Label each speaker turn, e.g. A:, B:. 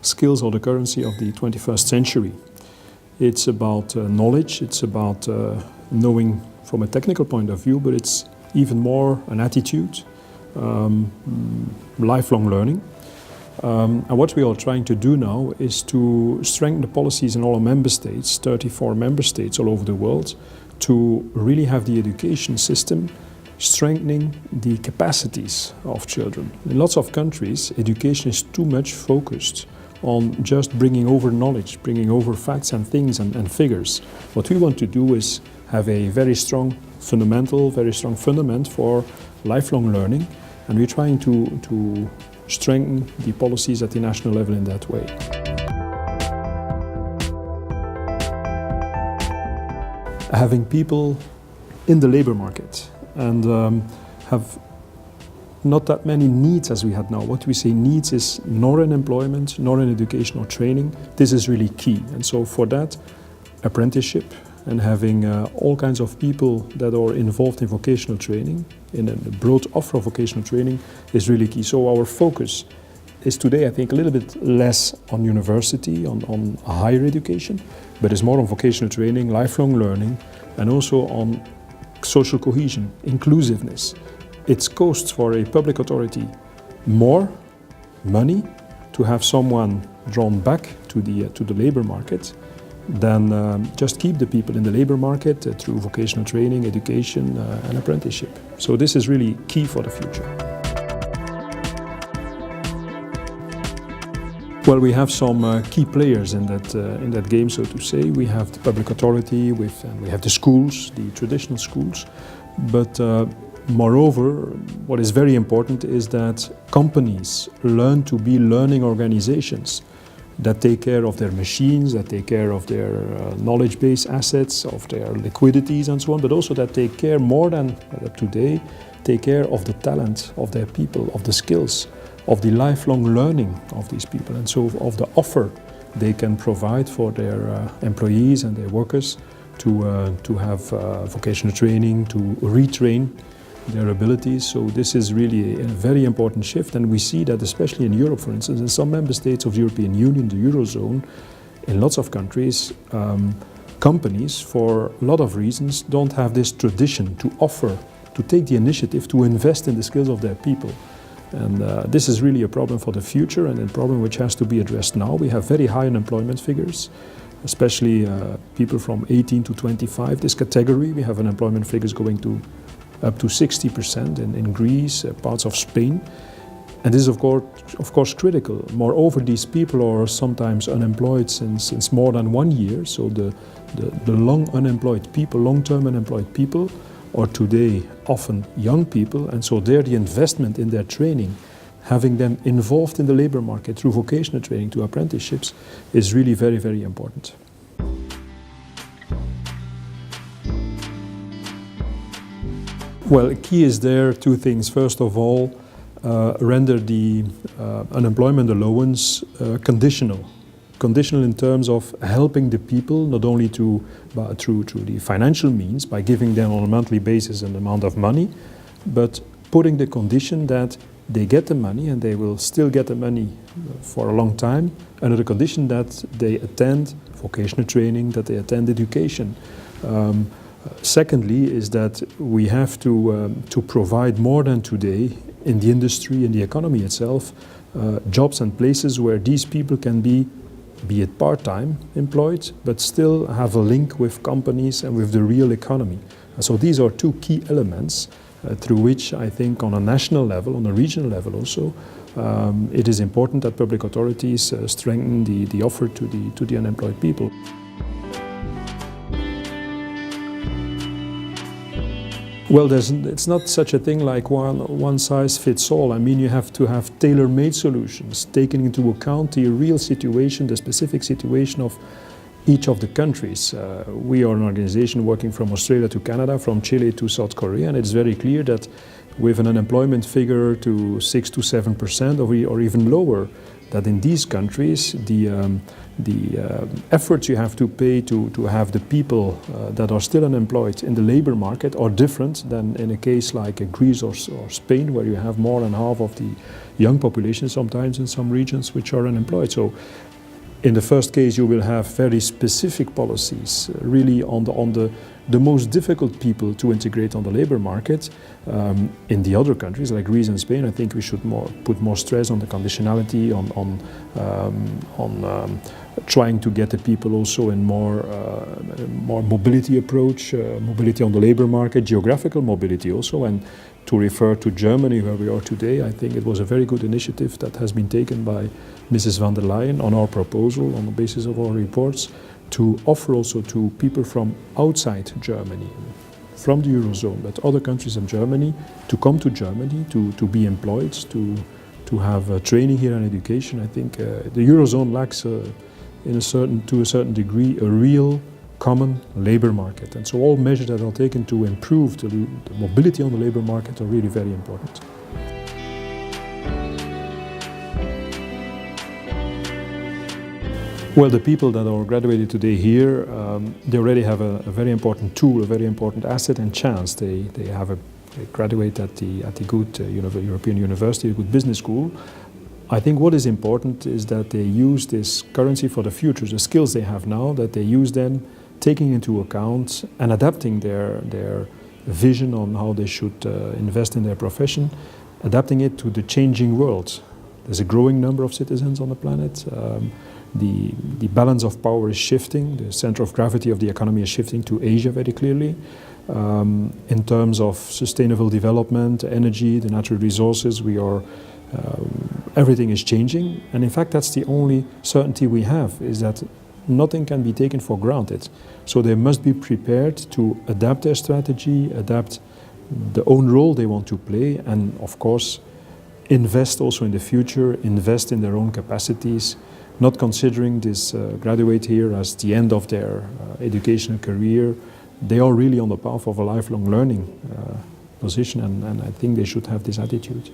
A: Skills are the currency of the 21st century. It's about knowledge, it's about knowing from a technical point of view, but it's even more an attitude, lifelong learning. And what we are trying to do now is to strengthen the policies in all our member states, 34 member states all over the world, to really have the education system strengthening the capacities of children. In lots of countries, education is too much focused on just bringing over knowledge, bringing over facts and things and figures. What we want to do is have a very strong fundament for lifelong learning, and we're trying to strengthen the policies at the national level in that way. Having people in the labor market and have not that many needs as we had now. What we say needs is nor in employment, nor in education or training. This is really key. And so for that, apprenticeship and having all kinds of people that are involved in vocational training, in a broad offer of vocational training, is really key. So our focus is today, I think, a little bit less on university, on higher education, but it's more on vocational training, lifelong learning, and also on social cohesion, inclusiveness. It costs for a public authority more money to have someone drawn back to the labor market than just keep the people in the labor market through vocational training, education and apprenticeship. So this is really key for the future. Well, we have some key players in that game, so to say. We have the public authority, we have the schools, the traditional schools, but moreover, what is very important is that companies learn to be learning organizations that take care of their machines, that take care of their knowledge-based assets, of their liquidities and so on, but also that take care more than today, take care of the talent of their people, of the skills, of the lifelong learning of these people, and so of the offer they can provide for their employees and their workers to have vocational training, to retrain their abilities. So this is really a very important shift, and we see that especially in Europe, for instance, in some member states of the European Union, the Eurozone, in lots of countries, companies, for a lot of reasons, don't have this tradition to offer, to take the initiative to invest in the skills of their people. And this is really a problem for the future, and a problem which has to be addressed now. We have very high unemployment figures, especially people from 18 to 25, this category. We have unemployment figures going to up to 60% in Greece, parts of Spain. And this is of course critical. Moreover, these people are sometimes unemployed since more than 1 year. So the long-term unemployed people are today often young people, and so there the investment in their training, having them involved in the labor market through vocational training to apprenticeships, is really very, very important. Well, key is there two things. First of all, render the unemployment allowance conditional. Conditional in terms of helping the people not only through the financial means, by giving them on a monthly basis an amount of money, but putting the condition that they get the money and they will still get the money for a long time, under the condition that they attend vocational training, that they attend education. Secondly is that we have to provide more than today in the industry, in the economy itself, jobs and places where these people can be it part-time employed, but still have a link with companies and with the real economy. And so these are two key elements through which I think on a national level, on a regional level also, it is important that public authorities strengthen the offer to the unemployed people. Well, it's not such a thing like one size fits all. I mean, you have to have tailor-made solutions, taking into account the real situation, the specific situation of each of the countries. We are an organization working from Australia to Canada, from Chile to South Korea, and it's very clear that with an unemployment figure to 6 to 7% or even lower, that in these countries efforts you have to pay to have the people that are still unemployed in the labor market are different than in a case like Greece or Spain, where you have more than half of the young population sometimes in some regions which are unemployed. So in the first case you will have very specific policies really on the most difficult people to integrate on the labor market. In the other countries like Greece and Spain, I think we should put more stress on the conditionality, on trying to get the people also in more mobility approach, mobility on the labor market, geographical mobility also. And to refer to Germany, where we are today, I think it was a very good initiative that has been taken by Mrs. van der Leyen on our proposal, on the basis of our reports, to offer also to people from outside Germany, from the Eurozone, but other countries in Germany, to come to Germany, to be employed, to have training here and education. I think the Eurozone lacks, to a certain degree, a real common labor market. And so all measures that are taken to improve the mobility on the labor market are really very important. Well, the people that are graduated today here, they already have a very important tool, a very important asset and chance. They graduate at the good European university, a good business school. I think what is important is that they use this currency for the future, the skills they have now, that they use them, taking into account and adapting their vision on how they should invest in their profession, adapting it to the changing world. There's a growing number of citizens on the planet. The balance of power is shifting. The center of gravity of the economy is shifting to Asia very clearly. In terms of sustainable development, energy, the natural resources, everything is changing. And in fact, that's the only certainty we have, is that nothing can be taken for granted. So they must be prepared to adapt their strategy, adapt the own role they want to play, and of course, invest also in the future, invest in their own capacities, not considering this graduate here as the end of their educational career. They are really on the path of a lifelong learning position, and I think they should have this attitude.